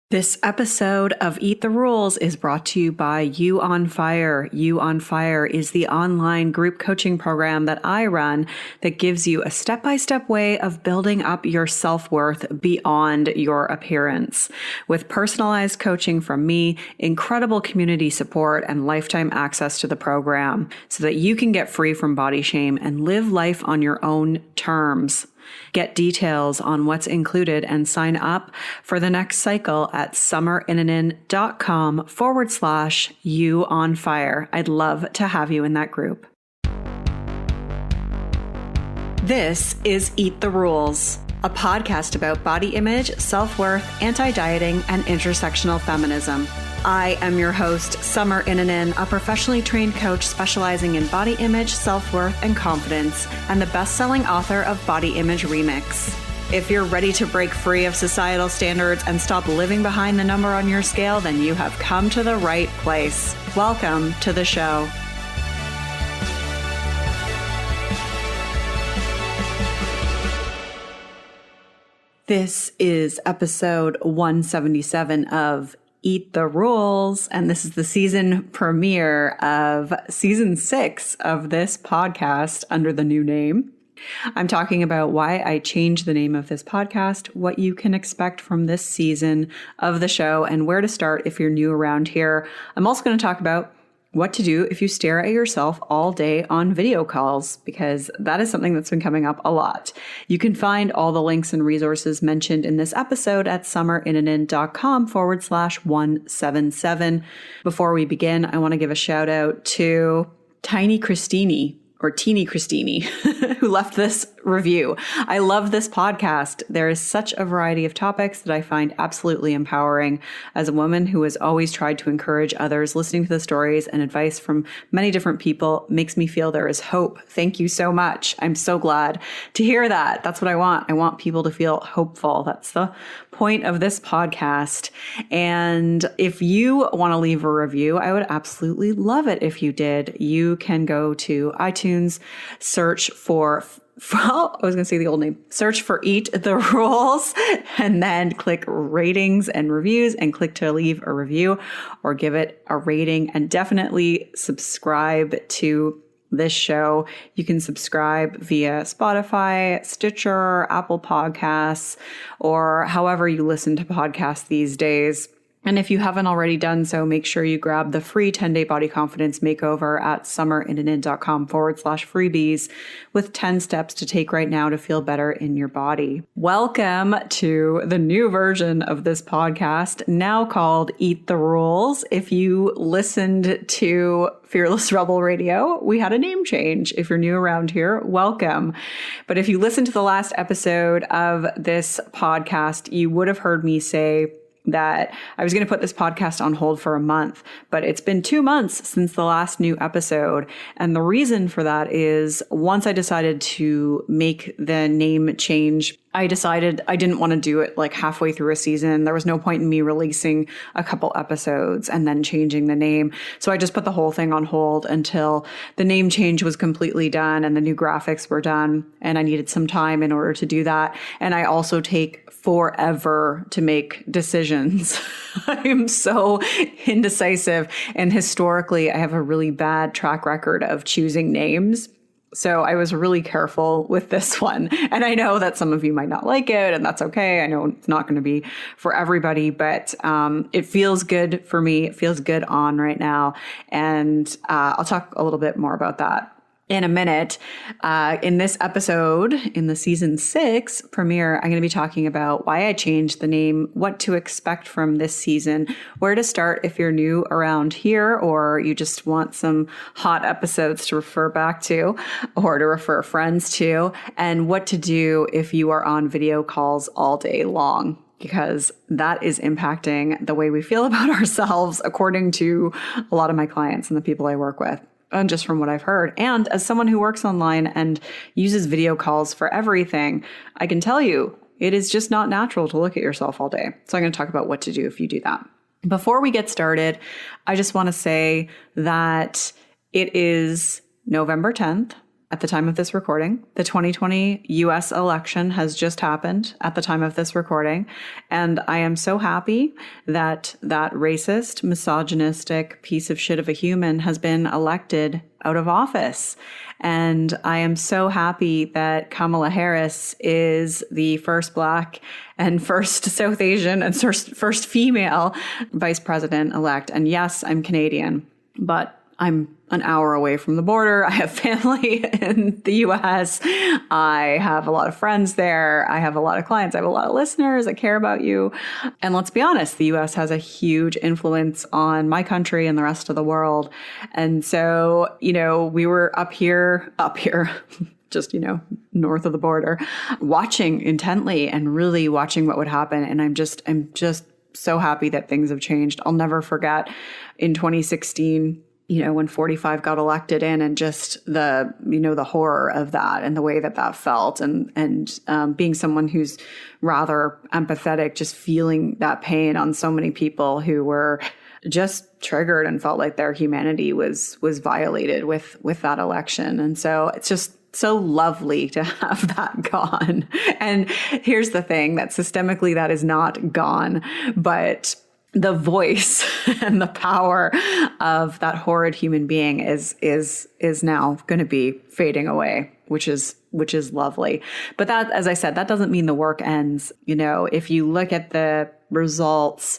This episode of Eat the Rules is brought to you by You on Fire. You on Fire is the online group coaching program that I run that gives you a step-by-step way of building up your self-worth beyond your appearance. With personalized coaching from me, incredible community support, and lifetime access to the program so that you can get free from body shame and live life on your own terms. Get details on what's included and sign up for the next cycle at summerinanen.com/you on fire. I'd love to have you in that group. This is Eat the Rules, a podcast about body image, self-worth, anti-dieting, and intersectional feminism. I am your host, Summer Inanen, a professionally trained coach specializing in body image, self-worth, and confidence, and the best-selling author of Body Image Remix. If you're ready to break free of societal standards and stop living behind the number on your scale, then you have come to the right place. Welcome to the show. This is episode 177 of Eat the Rules, and this is the season premiere of season 6 of this podcast under the new name. I'm talking about why I changed the name of this podcast, what you can expect from this season of the show, and where to start if you're new around here. I'm also going to talk about what to do if you stare at yourself all day on video calls, because that is something that's been coming up a lot. You can find all the links and resources mentioned in this episode at summerinanen.com/177. Before we begin, I want to give a shout out to Tiny Christini, or Teeny Christini, who left this review. I love this podcast. There is such a variety of topics that I find absolutely empowering. As a woman who has always tried to encourage others, listening to the stories and advice from many different people makes me feel there is hope. Thank you so much. I'm so glad to hear that. That's what I want. I want people to feel hopeful. That's the point of this podcast. And if you want to leave a review, I would absolutely love it if you did. You can go to iTunes, search for search for Eat the Rules, and then click ratings and reviews and click to leave a review or give it a rating, and definitely subscribe to this show. You can subscribe via Spotify, Stitcher, Apple Podcasts, or however you listen to podcasts these days. And if you haven't already done so, make sure you grab the free 10-day body confidence makeover at summerinanen.com/freebies with 10 steps to take right now to feel better in your body. Welcome to the new version of this podcast, now called Eat the Rules. If you listened to Fearless Rebel Radio, we had a name change. If you're new around here, welcome. But if you listened to the last episode of this podcast, you would have heard me say that I was going to put this podcast on hold for a month, but it's been 2 months since the last new episode. And the reason for that is once I decided to make the name change, I decided I didn't want to do it like halfway through a season. There was no point in me releasing a couple episodes and then changing the name. So I just put the whole thing on hold until the name change was completely done and the new graphics were done. And I needed some time in order to do that. And I also take forever to make decisions. I'm so indecisive. And historically, I have a really bad track record of choosing names. So I was really careful with this one. And I know that some of you might not like it, and that's okay. I know it's not going to be for everybody, but it feels good for me. It feels good on right now. And I'll talk a little bit more about that in a minute. In this episode, in the season 6 premiere, I'm going to be talking about why I changed the name, what to expect from this season, where to start if you're new around here, or you just want some hot episodes to refer back to or to refer friends to, and what to do if you are on video calls all day long, because that is impacting the way we feel about ourselves, according to a lot of my clients and the people I work with. And just from what I've heard. And as someone who works online and uses video calls for everything, I can tell you it is just not natural to look at yourself all day. So I'm going to talk about what to do if you do that. Before we get started, I just want to say that it is November 10th. at the time of this recording. The 2020 US election has just happened at the time of this recording. And I am so happy that that racist, misogynistic piece of shit of a human has been elected out of office. And I am so happy that Kamala Harris is the first Black and first South Asian and first female vice president elect. And yes, I'm Canadian, but I'm an hour away from the border. I have family in the US. I have a lot of friends there. I have a lot of clients. I have a lot of listeners that care about you. And let's be honest, the US has a huge influence on my country and the rest of the world. And so, we were up here, just, north of the border, watching intently and really watching what would happen. And I'm just so happy that things have changed. I'll never forget in 2016, when 45 got elected in, and just the horror of that and the way that felt, and being someone who's rather empathetic, just feeling that pain on so many people who were just triggered and felt like their humanity was violated with that election. And so it's just so lovely to have that gone. And here's the thing, that systemically that is not gone, but the voice and the power of that horrid human being is now going to be fading away, which is lovely. But that, as I said, that doesn't mean the work ends. If you look at the results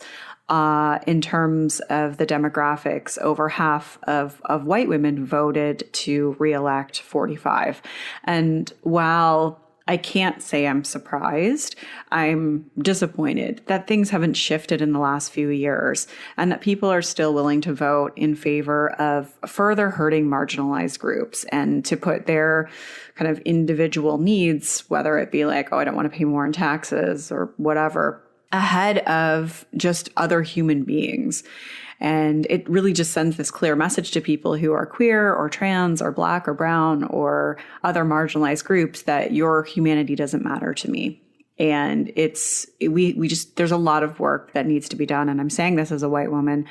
in terms of the demographics, over half of white women voted to reelect 45. And while I can't say I'm surprised, I'm disappointed that things haven't shifted in the last few years, and that people are still willing to vote in favor of further hurting marginalized groups and to put their kind of individual needs, whether it be like, oh, I don't want to pay more in taxes or whatever, ahead of just other human beings. And it really just sends this clear message to people who are queer or trans or Black or brown or other marginalized groups that your humanity doesn't matter to me. And there's a lot of work that needs to be done. And I'm saying this as a white woman.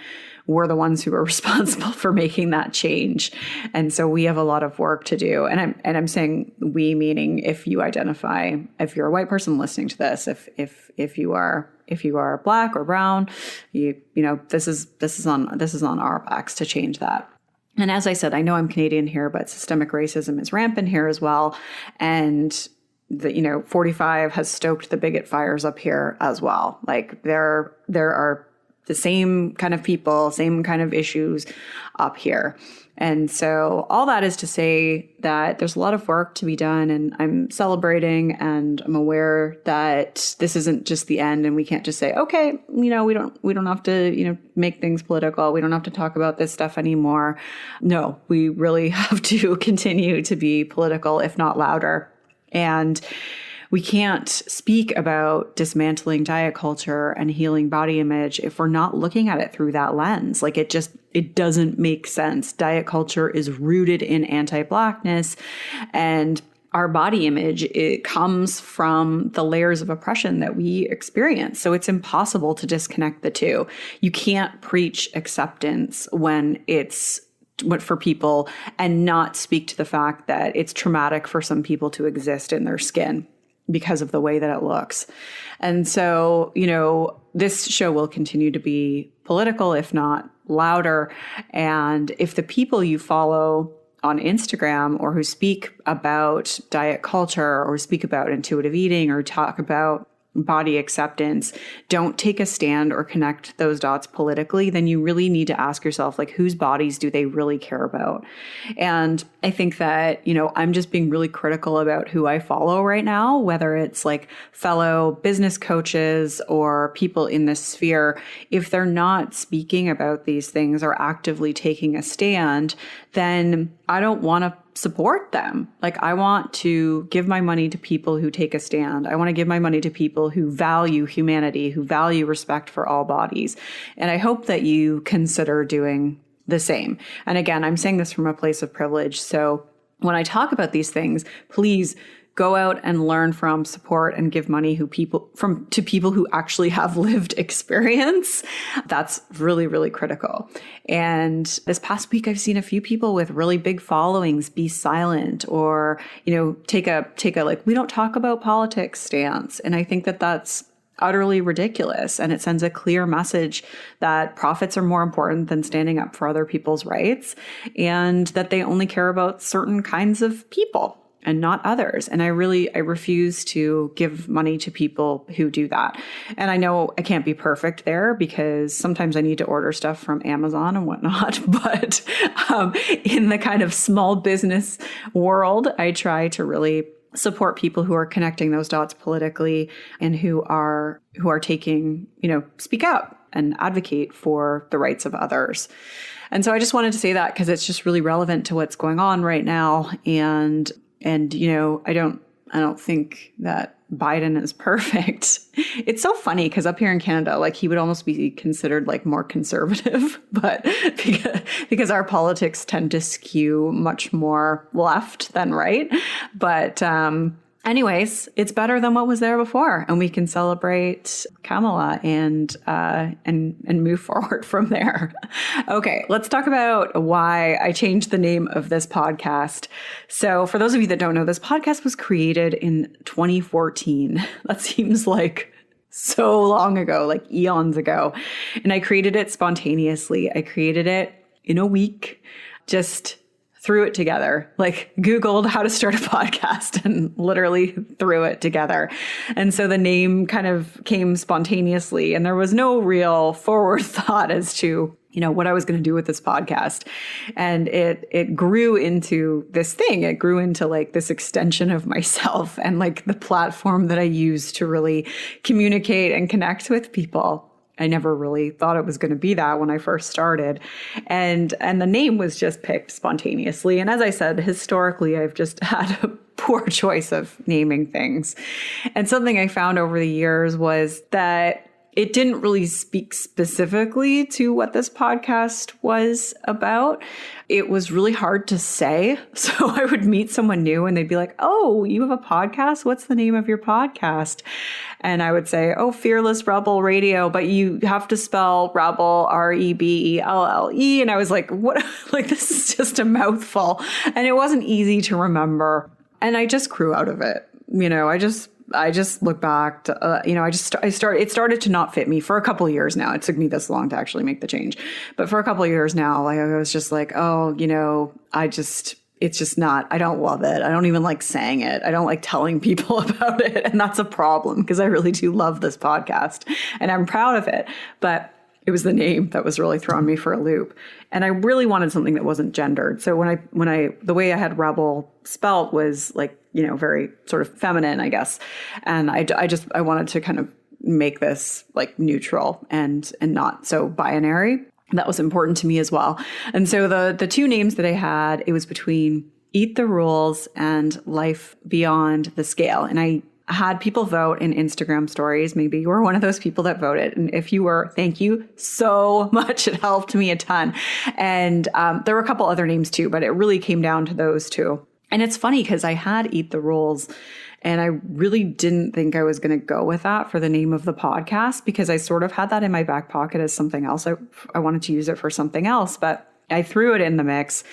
We're the ones who are responsible for making that change. And so we have a lot of work to do. And I'm saying we, meaning if you're a white person listening to this, if you are Black or brown, this is on our backs to change that. And as I said, I know I'm Canadian here, but systemic racism is rampant here as well. And 45 has stoked the bigot fires up here as well. Like there are the same kind of people, same kind of issues up here. And so all that is to say that there's a lot of work to be done, and I'm celebrating, and I'm aware that this isn't just the end, and we can't just say, okay, we don't have to, make things political. We don't have to talk about this stuff anymore. No, we really have to continue to be political, if not louder. And we can't speak about dismantling diet culture and healing body image if we're not looking at it through that lens. Like it doesn't make sense. Diet culture is rooted in anti-Blackness, and our body image, it comes from the layers of oppression that we experience. So it's impossible to disconnect the two. You can't preach acceptance when it's for people and not speak to the fact that it's traumatic for some people to exist in their skin because of the way that it looks. And so, this show will continue to be political, if not louder. And if the people you follow on Instagram or who speak about diet culture or speak about intuitive eating or talk about body acceptance don't take a stand or connect those dots politically, then you really need to ask yourself, like, whose bodies do they really care about? And I think that, I'm just being really critical about who I follow right now, whether it's like fellow business coaches or people in this sphere. If they're not speaking about these things or actively taking a stand, then I don't want to support them. Like, I want to give my money to people who take a stand. I want to give my money to people who value humanity, who value respect for all bodies. And I hope that you consider doing the same. And again, I'm saying this from a place of privilege. So when I talk about these things, please go out and learn from, support, and give money to people who actually have lived experience. That's really, really critical. And this past week, I've seen a few people with really big followings be silent or, take a like, we don't talk about politics stance. And I think that that's utterly ridiculous. And it sends a clear message that profits are more important than standing up for other people's rights, and that they only care about certain kinds of people and not others. And I refuse to give money to people who do that. And I know I can't be perfect there because sometimes I need to order stuff from Amazon and whatnot. But in the kind of small business world, I try to really support people who are connecting those dots politically and who are taking, speak up and advocate for the rights of others. And so I just wanted to say that because it's just really relevant to what's going on right now. And I don't think that Biden is perfect. It's so funny because up here in Canada, like he would almost be considered like more conservative, but because our politics tend to skew much more left than right. But anyways, it's better than what was there before, and we can celebrate Kamala and move forward from there. Okay, let's talk about why I changed the name of this podcast. So for those of you that don't know, this podcast was created in 2014. That seems like so long ago, like eons ago. And I created it spontaneously. I created it in a week, just threw it together, like Googled how to start a podcast and literally threw it together. And so the name kind of came spontaneously, and there was no real forward thought as to, what I was going to do with this podcast. And it grew into this thing. It grew into like this extension of myself and like the platform that I use to really communicate and connect with people. I never really thought it was going to be that when I first started. And the name was just picked spontaneously. And as I said, historically, I've just had a poor choice of naming things. And something I found over the years was that it didn't really speak specifically to what this podcast was about. It was really hard to say. So I would meet someone new and they'd be like, "Oh, you have a podcast? What's the name of your podcast?" And I would say, "Oh, Fearless Rebel Radio, but you have to spell rebel, Rebelle." And I was like, what? Like, this is just a mouthful. And it wasn't easy to remember. And I just grew out of it. I just look back to, it started to not fit me for a couple of years now. It took me this long to actually make the change. But for a couple of years now, like, I was just like, it's just not, I don't love it. I don't even like saying it. I don't like telling people about it. And that's a problem because I really do love this podcast and I'm proud of it. But it was the name that was really throwing me for a loop. And I really wanted something that wasn't gendered. So the way I had Rebel spelt was like, very sort of feminine, I guess. And I wanted to kind of make this like neutral and not so binary. That was important to me as well. And so the two names that I had, it was between Eat the Rules and Life Beyond the Scale. And I had people vote in Instagram stories. Maybe you were one of those people that voted. And if you were, thank you so much. It helped me a ton. And there were a couple other names too, but it really came down to those two. And it's funny because I had Eat the Rules and I really didn't think I was going to go with that for the name of the podcast because I sort of had that in my back pocket as something else. I wanted to use it for something else, but I threw it in the mix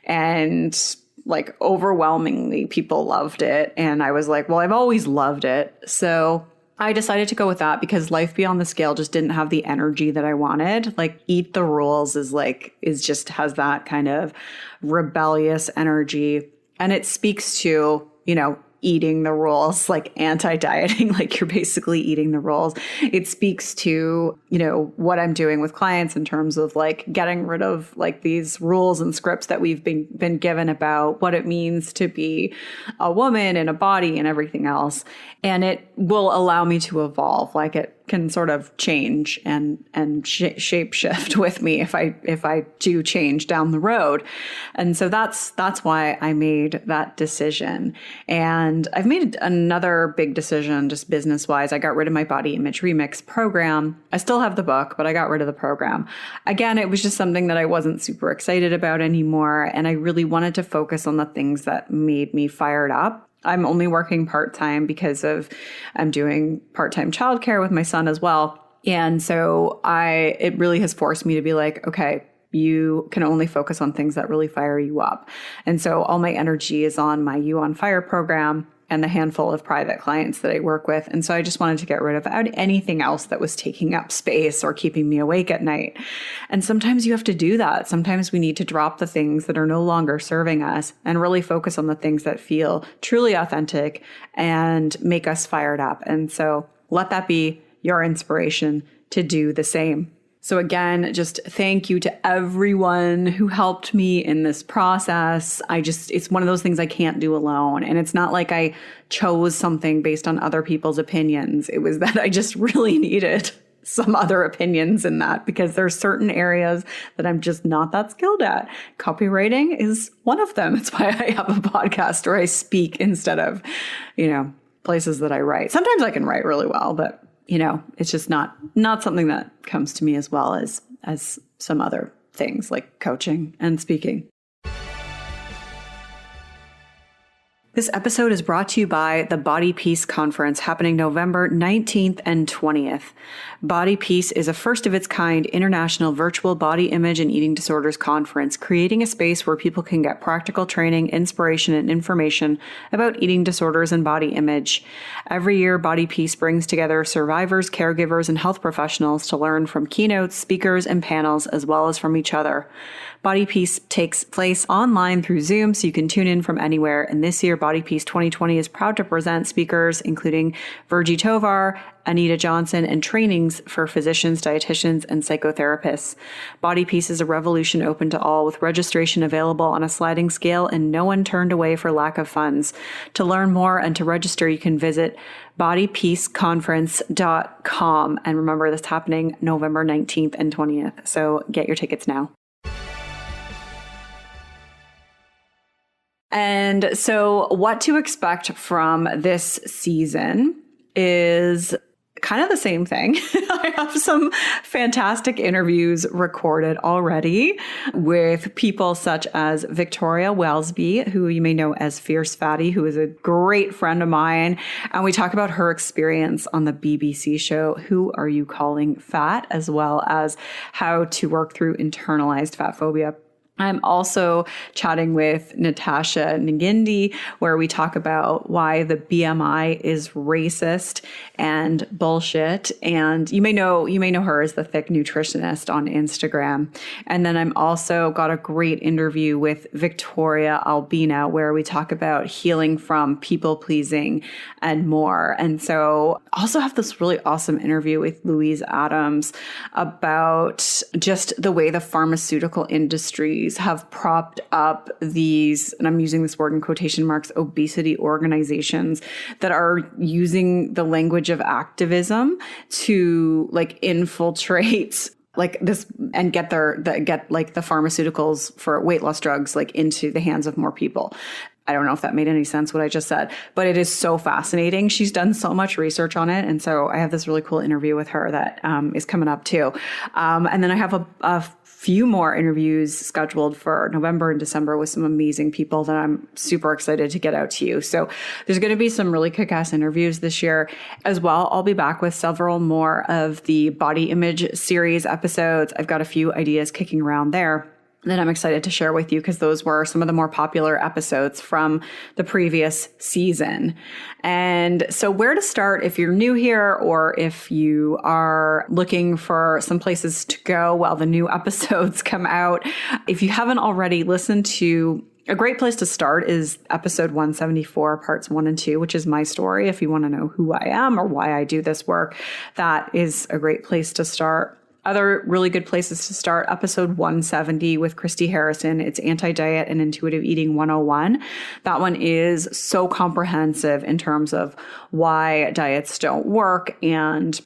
and like overwhelmingly people loved it. And I was like, well, I've always loved it. So I decided to go with that because Life Beyond the Scale just didn't have the energy that I wanted. Like Eat the Rules just has that kind of rebellious energy. And it speaks to, eating the rules, like anti-dieting, like you're basically eating the rules. It speaks to, what I'm doing with clients in terms of like getting rid of like these rules and scripts that we've been given about what it means to be a woman in a body and everything else. And it will allow me to evolve. Like it can sort of change and shape shift with me if I do change down the road. And so that's why I made that decision. And I've made another big decision just business wise. I got rid of my body image remix program. I still have the book, but I got rid of the program. Again, it was just something that I wasn't super excited about anymore. And I really wanted to focus on the things that made me fired up. I'm only working part-time because I'm doing part-time childcare with my son as well. And so it really has forced me to be like, okay, you can only focus on things that really fire you up. And so all my energy is on my You on Fire program and the handful of private clients that I work with. And so I just wanted to get rid of anything else that was taking up space or keeping me awake at night. And sometimes you have to do that. Sometimes we need to drop the things that are no longer serving us and really focus on the things that feel truly authentic and make us fired up. And so let that be your inspiration to do the same. So again, just thank you to everyone who helped me in this process. It's one of those things I can't do alone. And it's not like I chose something based on other people's opinions. It was that I just really needed some other opinions in that, because there's certain areas that I'm just not that skilled at. Copywriting is one of them. It's why I have a podcast where I speak instead of, places that I write. Sometimes I can write really well, but it's just not something that comes to me as well as some other things like coaching and speaking. This episode is brought to you by the Body Peace Conference happening November 19th and 20th. Body Peace is a first of its kind international virtual body image and eating disorders conference, creating a space where people can get practical training, inspiration, and information about eating disorders and body image. Every year, Body Peace brings together survivors, caregivers, and health professionals to learn from keynotes, speakers, and panels, as well as from each other. Body Peace takes place online through Zoom, so you can tune in from anywhere. And this year, Body Peace 2020 is proud to present speakers including Virgie Tovar, Anita Johnson, and trainings for physicians, dietitians, and psychotherapists. Body Peace is a revolution open to all, with registration available on a sliding scale and no one turned away for lack of funds. To learn more and to register, you can visit bodypeaceconference.com. And remember, this is happening November 19th and 20th. So get your tickets now. And so what to expect from this season is kind of the same thing. I have some fantastic interviews recorded already with people such as Victoria Welsby, who you may know as Fierce Fatty, who is a great friend of mine. And we talk about her experience on the BBC show, Who Are You Calling Fat?, as well as how to work through internalized fat phobia. I'm also chatting with Natasha Ngindi, where we talk about why the BMI is racist and bullshit. And you may know her as the Thick Nutritionist on Instagram. And then I'm also got a great interview with Victoria Albina, where we talk about healing from people pleasing and more. And so also have this really awesome interview with Louise Adams about just the way the pharmaceutical industry have propped up these, and I'm using this word in quotation marks, obesity organizations that are using the language of activism to infiltrate this and get the pharmaceuticals for weight loss drugs into the hands of more people. I don't know if that made any sense what I just said, but it is so fascinating. She's done so much research on it. And so I have this really cool interview with her that is coming up too. And then I have a few more interviews scheduled for November and December with some amazing people that I'm super excited to get out to you. So there's going to be some really kick-ass interviews this year as well. I'll be back with several more of the body image series episodes. I've got a few ideas kicking around there that I'm excited to share with you, because those were some of the more popular episodes from the previous season. And so where to start if you're new here, or if you are looking for some places to go while the new episodes come out. If you haven't already listened to, a great place to start is episode 174, parts 1 and 2, which is my story. If you want to know who I am or why I do this work, that is a great place to start. Other really good places to start, episode 170 with Christy Harrison. It's Anti-Diet and Intuitive Eating 101. That one is so comprehensive in terms of why diets don't work and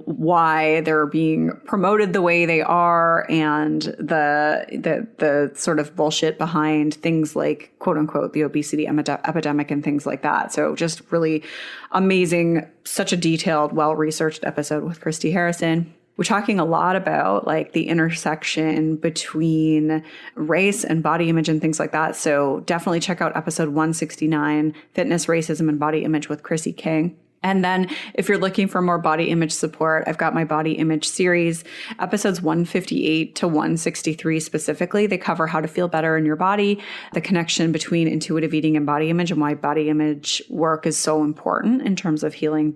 why they're being promoted the way they are, and the sort of bullshit behind things like, quote unquote, the obesity epidemic and things like that. So just really amazing, such a detailed, well-researched episode with Christy Harrison. we're talking a lot about like the intersection between race and body image and things like that. So definitely check out episode 169, Fitness, Racism, and Body Image with Chrissy King. And then if you're looking for more body image support, I've got my body image series, episodes 158 to 163 specifically. They cover how to feel better in your body, the connection between intuitive eating and body image, and why body image work is so important in terms of healing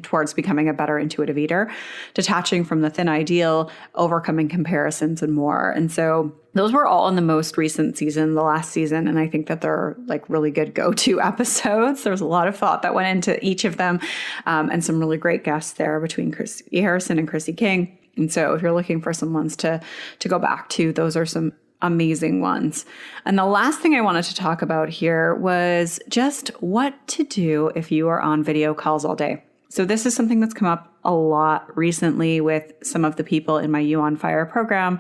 towards becoming a better intuitive eater, detaching from the thin ideal, overcoming comparisons, and more. And so those were all in the most recent season, the last season. And I think that they're like really good go-to episodes. There's a lot of thought that went into each of them, and some really great guests there between Chrissy Harrison and Chrissy King. And so if you're looking for some ones to go back to, those are some amazing ones. And the last thing I wanted to talk about here was just what to do if you are on video calls all day. So this is something that's come up a lot recently with some of the people in my You on Fire program.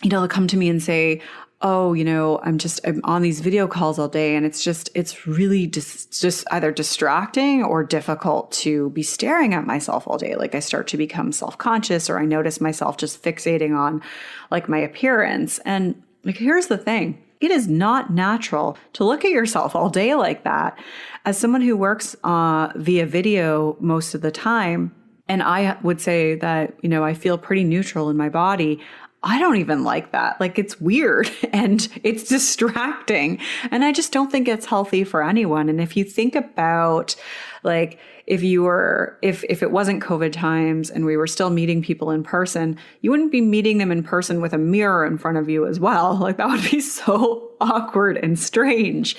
They'll come to me and say, oh, I'm on these video calls all day, and it's really just either distracting or difficult to be staring at myself all day. Like I start to become self-conscious, or I notice myself just fixating on like my appearance. And like, here's the thing. It is not natural to look at yourself all day like that. As someone who works via video most of the time, and I would say that, I feel pretty neutral in my body, I don't even like that. Like, it's weird and it's distracting. And I just don't think it's healthy for anyone. And if you think about like, if it wasn't COVID times and we were still meeting people in person, you wouldn't be meeting them in person with a mirror in front of you as well. Like that would be so awkward and strange.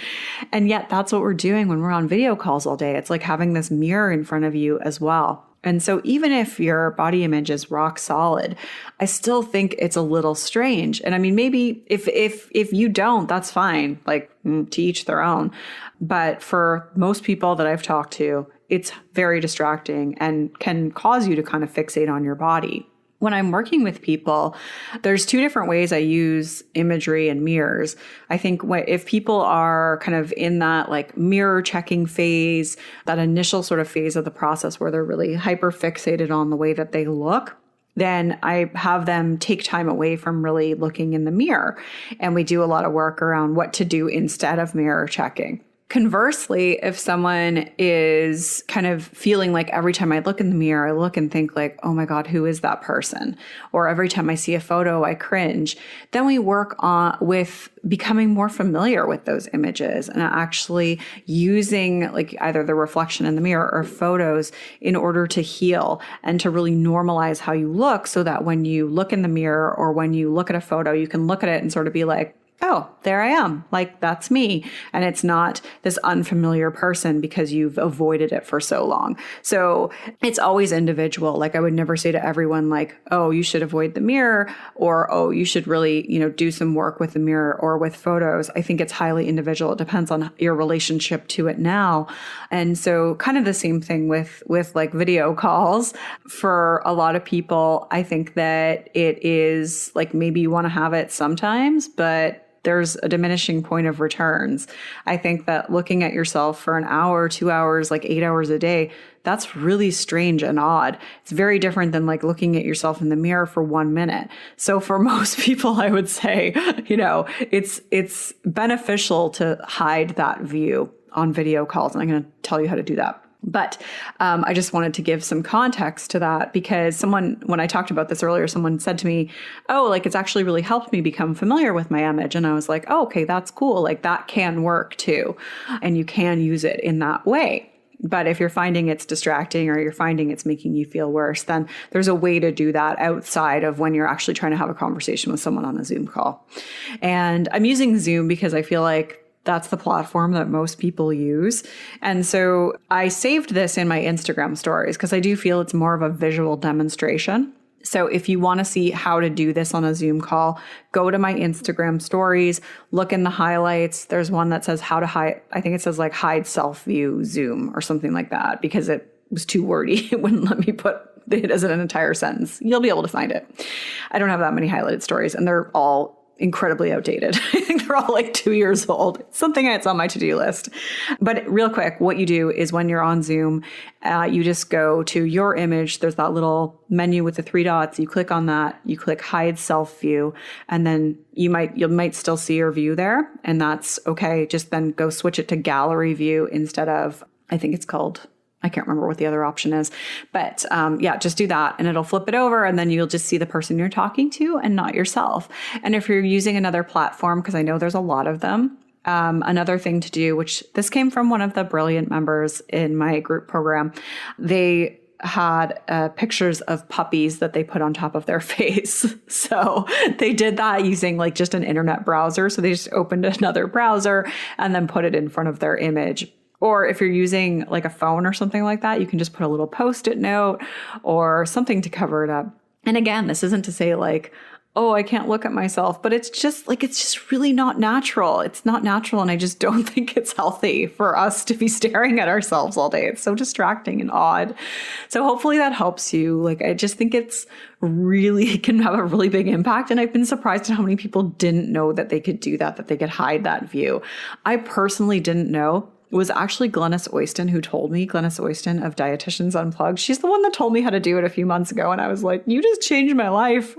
And yet that's what we're doing when we're on video calls all day. It's like having this mirror in front of you as well. And so even if your body image is rock solid, I still think it's a little strange. And I mean, maybe if you don't, that's fine, like to each their own. But for most people that I've talked to, it's very distracting and can cause you to kind of fixate on your body. When I'm working with people, there's two different ways I use imagery and mirrors. I think if people are kind of in that like mirror checking phase, that initial sort of phase of the process where they're really hyper fixated on the way that they look, then I have them take time away from really looking in the mirror. And we do a lot of work around what to do instead of mirror checking. Conversely, if someone is kind of feeling like every time I look in the mirror, I look and think like, oh my God, who is that person? Or every time I see a photo, I cringe. Then we work on with becoming more familiar with those images and actually using like either the reflection in the mirror or photos in order to heal and to really normalize how you look, so that when you look in the mirror or when you look at a photo, you can look at it and sort of be like, oh, there I am. Like, that's me. And it's not this unfamiliar person because you've avoided it for so long. So it's always individual. Like, I would never say to everyone like, oh, you should avoid the mirror, or, oh, you should really, do some work with the mirror or with photos. I think it's highly individual. It depends on your relationship to it now. And so kind of the same thing with like video calls. For a lot of people, I think that it is like, maybe you want to have it sometimes, but there's a diminishing point of returns. I think that looking at yourself for an hour, 2 hours, like 8 hours a day, that's really strange and odd. It's very different than like looking at yourself in the mirror for 1 minute. So for most people, I would say, it's beneficial to hide that view on video calls. And I'm going to tell you how to do that. But I just wanted to give some context to that, because when I talked about this earlier, someone said to me, oh, like it's actually really helped me become familiar with my image. And I was like, oh, okay, that's cool. Like that can work too. And you can use it in that way. But if you're finding it's distracting or you're finding it's making you feel worse, then there's a way to do that outside of when you're actually trying to have a conversation with someone on a Zoom call. And I'm using Zoom because I feel like that's the platform that most people use. And so I saved this in my Instagram stories because I do feel it's more of a visual demonstration. So if you want to see how to do this on a Zoom call, go to my Instagram stories, look in the highlights. There's one that says how to hide. I think it says like hide self-view Zoom or something like that, because it was too wordy. It wouldn't let me put it as an entire sentence. You'll be able to find it. I don't have that many highlighted stories, and they're all incredibly outdated. I think they're all like 2 years old. It's something that's on my to-do list. But real quick, what you do is when you're on Zoom, you just go to your image. There's that little menu with the 3 dots. You click on that, you click hide self view, and then you might still see your view there. And that's okay. Just then go switch it to gallery view instead of, I think it's called, I can't remember what the other option is, but just do that and it'll flip it over and then you'll just see the person you're talking to and not yourself. And if you're using another platform, because I know there's a lot of them, another thing to do, which this came from one of the brilliant members in my group program, they had pictures of puppies that they put on top of their face. So they did that using like just an internet browser. So they just opened another browser and then put it in front of their image. Or if you're using like a phone or something like that, you can just put a little Post-it note or something to cover it up. And again, this isn't to say like, oh, I can't look at myself, but it's just really not natural. It's not natural. And I just don't think it's healthy for us to be staring at ourselves all day. It's so distracting and odd. So hopefully that helps you. Like, I just think it can have a really big impact. And I've been surprised at how many people didn't know that they could do that they could hide that view. I personally didn't know. It was actually Glennis Oyston who told me, Glennis Oyston of Dietitians Unplugged. She's the one that told me how to do it a few months ago. And I was like, you just changed my life.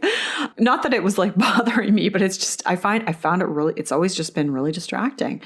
Not that it was like bothering me, but it's just, I found it really, it's always just been really distracting.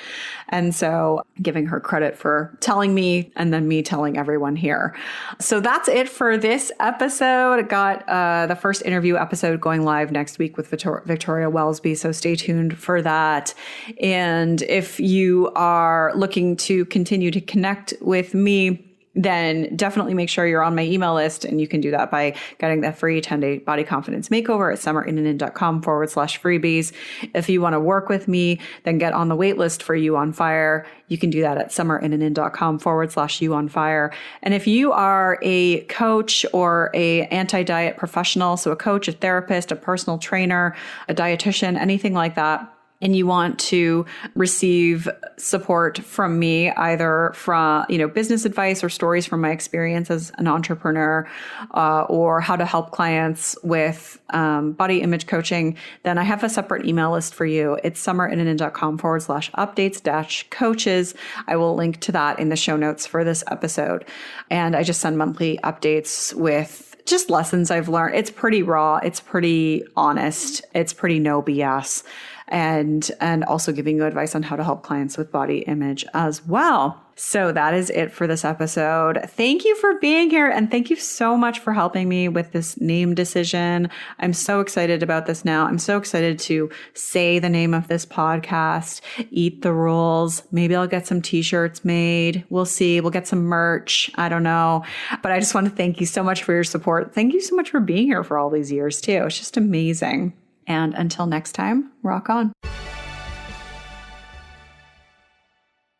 And so giving her credit for telling me and then me telling everyone here. So that's it for this episode. I got the first interview episode going live next week with Victoria Wellesby. So stay tuned for that. And if you are looking to continue to connect with me, then definitely make sure you're on my email list. And you can do that by getting the free 10-day body confidence makeover at summerinnanen.com/freebies. If you want to work with me, then get on the wait list for You on Fire. You can do that at summerinnanen.com/You on Fire. And if you are a coach or a anti-diet professional, so a coach, a therapist, a personal trainer, a dietitian, anything like that, and you want to receive support from me, either from, business advice or stories from my experience as an entrepreneur, or how to help clients with body image coaching, then I have a separate email list for you. It's summerinnanen.com/updates-coaches. I will link to that in the show notes for this episode. And I just send monthly updates with just lessons I've learned. It's pretty raw. It's pretty honest. It's pretty no BS. And also giving you advice on how to help clients with body image as well. So that is it for this episode. Thank you for being here. And thank you so much for helping me with this name decision. I'm so excited about this now. I'm so excited to say the name of this podcast, Eat the Rules. Maybe I'll get some t-shirts made. We'll see. We'll get some merch. I don't know. But I just want to thank you so much for your support. Thank you so much for being here for all these years too. It's just amazing. And until next time, rock on.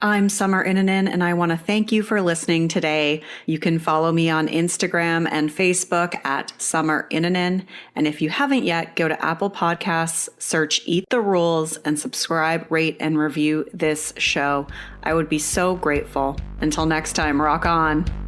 I'm Summer Innanen, and I want to thank you for listening today. You can follow me on Instagram and Facebook at Summer Innanen. And if you haven't yet, go to Apple Podcasts, search Eat the Rules, and subscribe, rate, and review this show. I would be so grateful. Until next time, rock on.